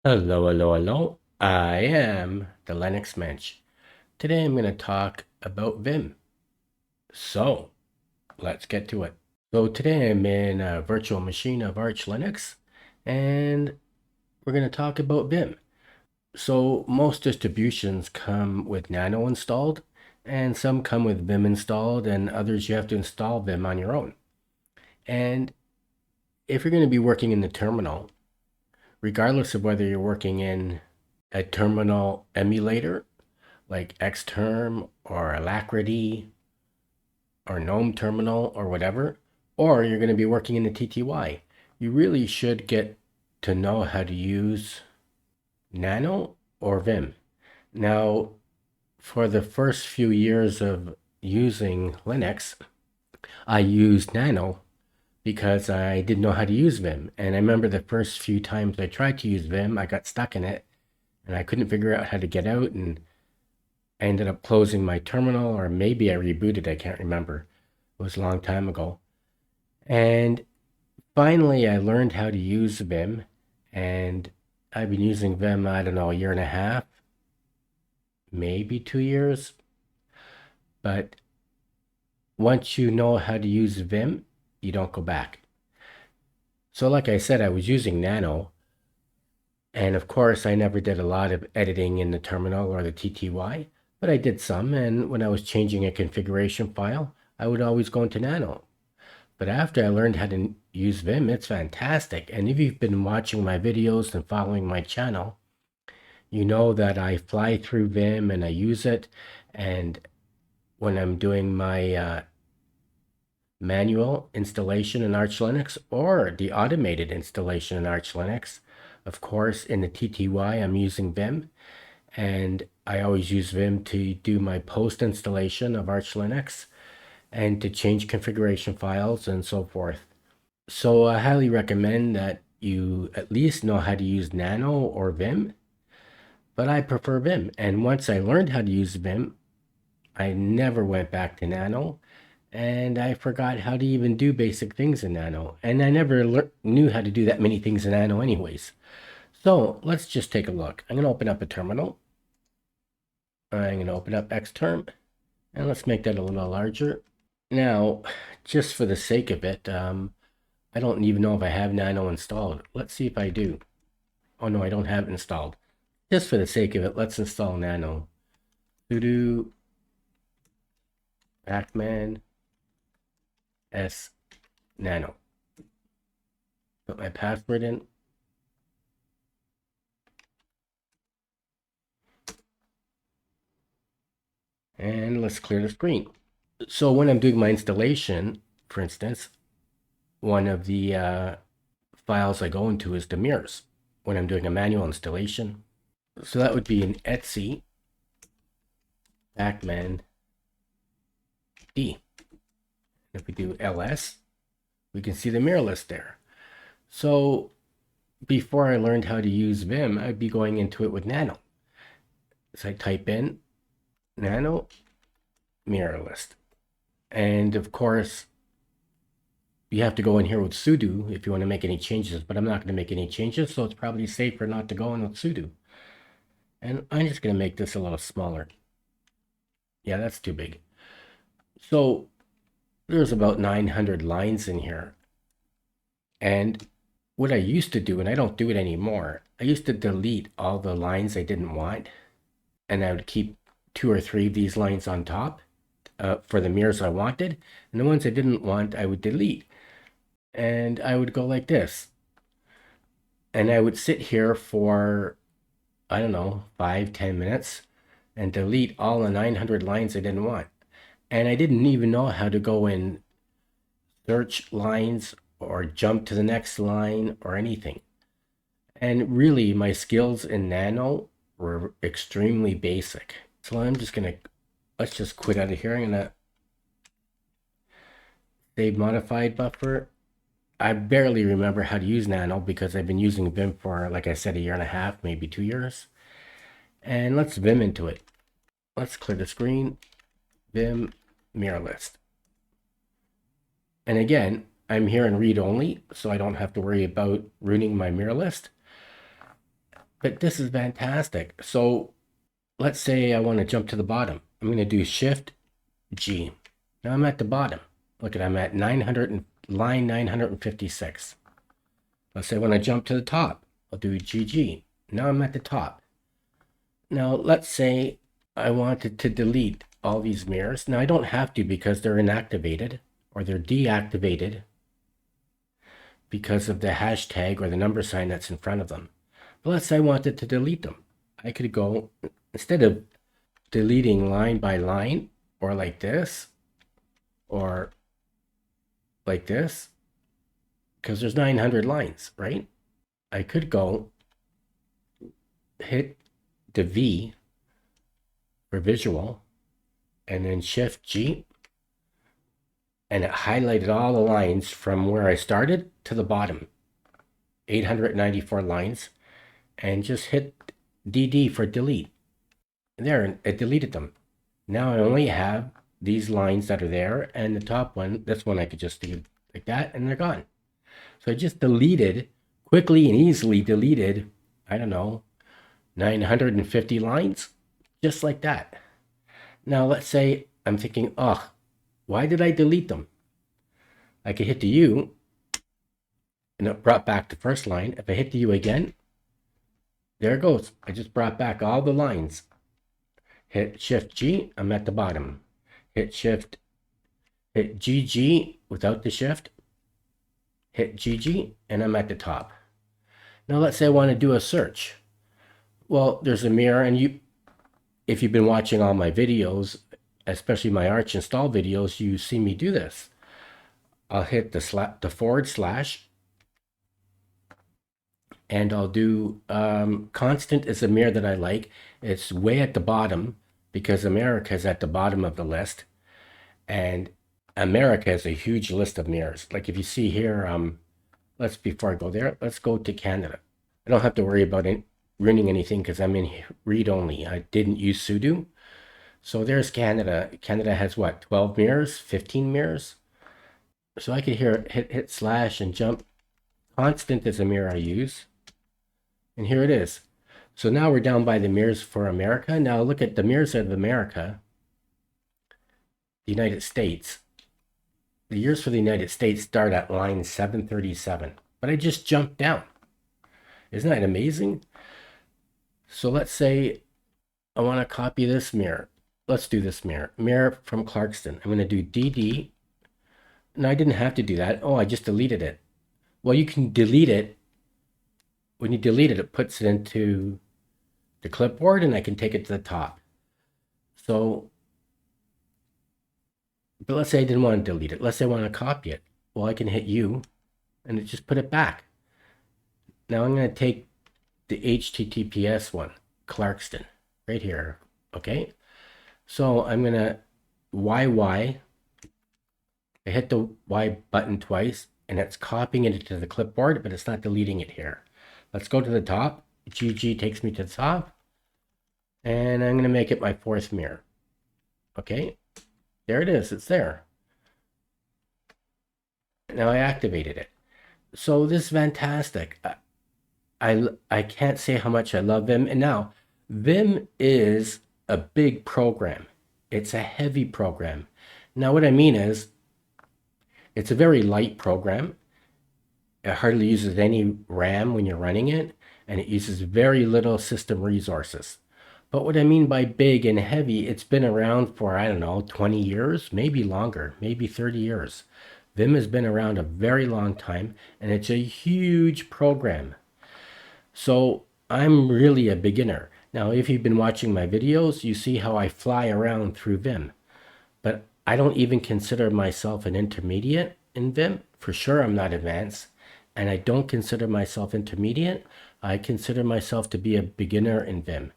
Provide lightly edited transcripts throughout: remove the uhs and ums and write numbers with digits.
Hello, hello, hello. I am the Linux Mensch. Today I'm going to talk about Vim. So let's get to it. So today I'm in a virtual machine of Arch Linux, and we're going to talk about Vim. So most distributions come with Nano installed, and some come with Vim installed, and others you have to install Vim on your own. And if you're going to be working in the terminal, regardless of whether you're working in a terminal emulator like Xterm or Alacrity or GNOME Terminal or whatever, or you're going to be working in the TTY, you really should get to know how to use Nano or Vim. Now, for the first few years of using Linux, I used Nano because I didn't know how to use Vim. And I remember the first few times I tried to use Vim, I got stuck in it and I couldn't figure out how to get out, and I ended up closing my terminal, or maybe I rebooted. I can't remember. It was a long time ago. And finally, I learned how to use Vim, and I've been using Vim, I don't know, a year and a half, maybe 2 years. But once you know how to use Vim, you don't go back. So, like I said, I was using Nano, and of course, I never did a lot of editing in the terminal or the TTY, but I did some. And when I was changing a configuration file, I would always go into Nano. But after I learned how to use Vim, it's fantastic. And if you've been watching my videos and following my channel, you know that I fly through Vim and I use it. And when I'm doing my manual installation in Arch Linux or the automated installation in Arch Linux, of course, in the TTY, I'm using Vim. And I always use Vim to do my post installation of Arch Linux and to change configuration files and so forth. So I highly recommend that you at least know how to use Nano or Vim, but I prefer Vim. And once I learned how to use Vim, I never went back to Nano, and I forgot how to even do basic things in Nano. And I never knew how to do that many things in Nano anyways. So let's just take a look. I'm going to open up a terminal. I'm going to open up Xterm, and let's make that a little larger. Now, just for the sake of it, I don't even know if I have Nano installed. Let's see if I do. Oh no, I don't have it installed. Just for the sake of it, let's install Nano. Sudo Pacman S Nano. Put my password in. And let's clear the screen. So when I'm doing my installation, for instance, one of the files I go into is the mirrors when I'm doing a manual installation. So that would be an Etsy Pacman D. If we do ls, we can see the mirror list there. So before I learned how to use Vim, I'd be going into it with Nano. So I type in Nano mirror list. And of course, you have to go in here with sudo if you want to make any changes, but I'm not going to make any changes, so it's probably safer not to go in with sudo. And I'm just going to make this a little smaller. Yeah, that's too big. So there's about 900 lines in here. And what I used to do, and I don't do it anymore, I used to delete all the lines I didn't want, and I would keep 2 or 3 of these lines on top for the mirrors I wanted, and the ones I didn't want, I would delete. And I would go like this. And I would sit here for, I don't know, 5-10 minutes and delete all the 900 lines I didn't want. And I didn't even know how to go and search lines or jump to the next line or anything. And really, my skills in Nano were extremely basic. So I'm just going to, let's just quit out of here. I'm going to save modified buffer. I barely remember how to use Nano because I've been using Vim for, like I said, a year and a half, maybe 2 years. And let's Vim into it. Let's clear the screen. Vim mirror list. And again, I'm here in read only, so I don't have to worry about ruining my mirror list. But this is fantastic. So let's say I want to jump to the bottom. I'm going to do Shift G. Now I'm at the bottom. Look at, I'm at 900 and line 956. Let's say when I jump to the top, I'll do GG. Now I'm at the top. Now let's say I wanted to delete all these mirrors. Now I don't have to because they're inactivated or they're deactivated because of the hashtag or the number sign that's in front of them. But let's say I wanted to delete them. I could go, instead of deleting line by line or like this or like this, because there's 900 lines, right? I could go hit the V for visual and then Shift G, and it highlighted all the lines from where I started to the bottom, 894 lines, and just hit DD for delete. There, it deleted them. Now I only have these lines that are there, and the top one, this one I could just do like that, and they're gone. So I just deleted, quickly and easily deleted, I don't know, 950 lines, just like that. Now let's say I'm thinking, oh, why did I delete them? I could hit the U, and it brought back the first line. If I hit the U again, there it goes. I just brought back all the lines. Hit Shift G, I'm at the bottom. Hit GG without the shift. Hit GG, and I'm at the top. Now let's say I want to do a search. Well, there's a mirror, and if you've been watching all my videos, especially my Arch install videos, you see me do this. I'll hit the forward slash, and I'll do constant is a mirror that I like. It's way at the bottom because America is at the bottom of the list, and America has a huge list of mirrors. Like if you see here, before I go there, let's go to Canada. I don't have to worry about ruining anything because I'm in read only. I didn't use sudo. So there's Canada. Canada has what, 12 mirrors, 15 mirrors? So I could here hit slash and jump. Constant is a mirror I use. And here it is. So now we're down by the mirrors for America. Now look at the mirrors of America, the United States. The years for the United States start at line 737. But I just jumped down. Isn't that amazing? So let's say I want to copy this mirror. Let's do this mirror. Mirror from Clarkston. I'm going to do DD. No, I didn't have to do that. Oh, I just deleted it. Well, you can delete it. When you delete it, it puts it into the clipboard, and I can take it to the top. So, but let's say I didn't want to delete it. Let's say I want to copy it. Well, I can hit U, and it just put it back. Now I'm going to take the HTTPS one, Clarkston, right here. Okay. So I'm going to YY. I hit the Y button twice, and it's copying it into the clipboard, but it's not deleting it here. Let's go to the top. GG takes me to the top, and I'm going to make it my fourth mirror. Okay, there it is. It's there. Now I activated it. So this is fantastic. I can't say how much I love Vim. And now Vim is a big program. It's a heavy program. Now what I mean is it's a very light program. It hardly uses any RAM when you're running it, and it uses very little system resources. But what I mean by big and heavy, it's been around for, I don't know, 20 years, maybe longer, maybe 30 years. Vim has been around a very long time, and it's a huge program. So I'm really a beginner. Now, if you've been watching my videos, you see how I fly around through Vim. But I don't even consider myself an intermediate in Vim. For sure, I'm not advanced. And I don't consider myself intermediate. I consider myself to be a beginner in Vim.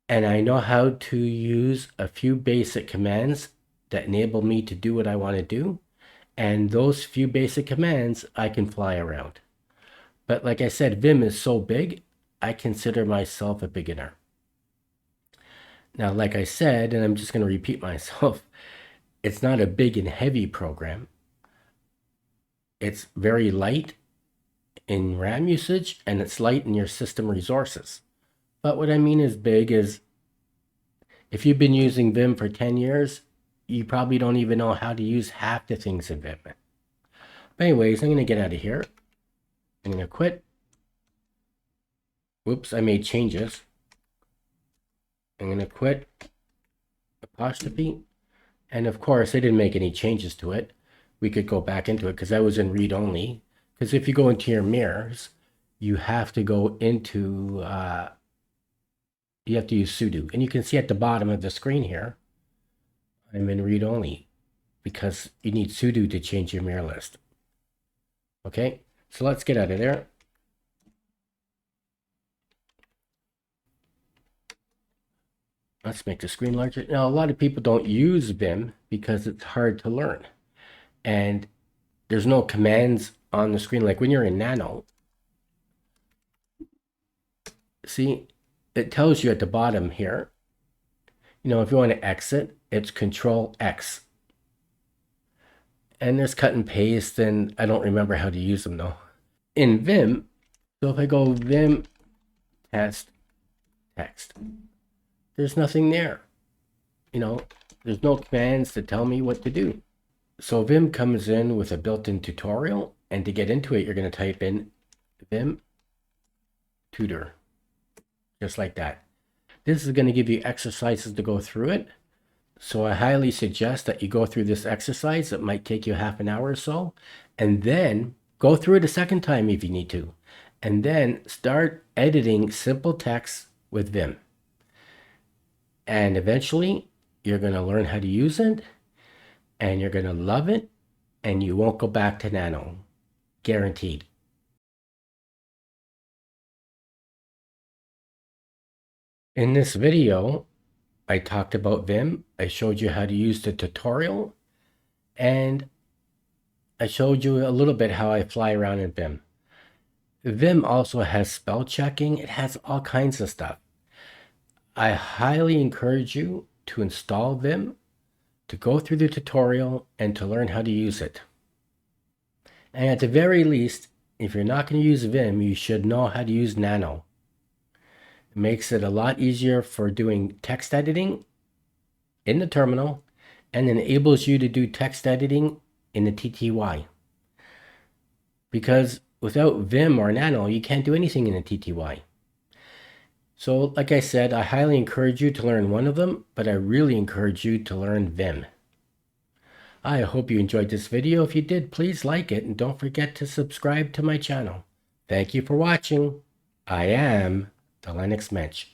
And I know how to use a few basic commands that enable me to do what I want to do. And those few basic commands, I can fly around. But like I said, Vim is so big, I consider myself a beginner. Now, like I said, and I'm just going to repeat myself, it's not a big and heavy program. It's very light, in RAM usage and it's light in your system resources. But what I mean is big is if you've been using Vim for 10 years, you probably don't even know how to use half the things in Vim. But anyways, I'm going to get out of here. I'm going to quit. Whoops, I made changes. I'm going to quit, apostrophe. And of course, I didn't make any changes to it. We could go back into it because I was in read only. Because if you go into your mirrors, you have to go into, you have to use sudo. And you can see at the bottom of the screen here, I'm in read only because you need sudo to change your mirror list. Okay, so let's get out of there. Let's make the screen larger. Now, a lot of people don't use Vim because it's hard to learn. And there's no commands on the screen. Like when you're in Nano, see, it tells you at the bottom here, you know, if you want to exit, it's Control X. And there's cut and paste, and I don't remember how to use them though. In Vim, so if I go Vim Text, there's nothing there. You know, there's no commands to tell me what to do. So Vim comes in with a built-in tutorial, and to get into it, you're going to type in Vim tutor, just like that. This is going to give you exercises to go through it. So I highly suggest that you go through this exercise. It might take you half an hour or so, and then go through it a second time if you need to, and then start editing simple text with Vim. And eventually, you're going to learn how to use it, and you're going to love it, and you won't go back to Nano. Guaranteed. In this video, I talked about Vim. I showed you how to use the tutorial, and I showed you a little bit how I fly around in Vim. Vim also has spell checking. It has all kinds of stuff. I highly encourage you to install Vim, to go through the tutorial, and to learn how to use it. And at the very least, if you're not going to use Vim, you should know how to use Nano. It makes it a lot easier for doing text editing in the terminal and enables you to do text editing in the TTY. Because without Vim or Nano, you can't do anything in the TTY. So, like I said, I highly encourage you to learn one of them, but I really encourage you to learn Vim. I hope you enjoyed this video. If you did, please like it and don't forget to subscribe to my channel. Thank you for watching. I am the Linux Mensch.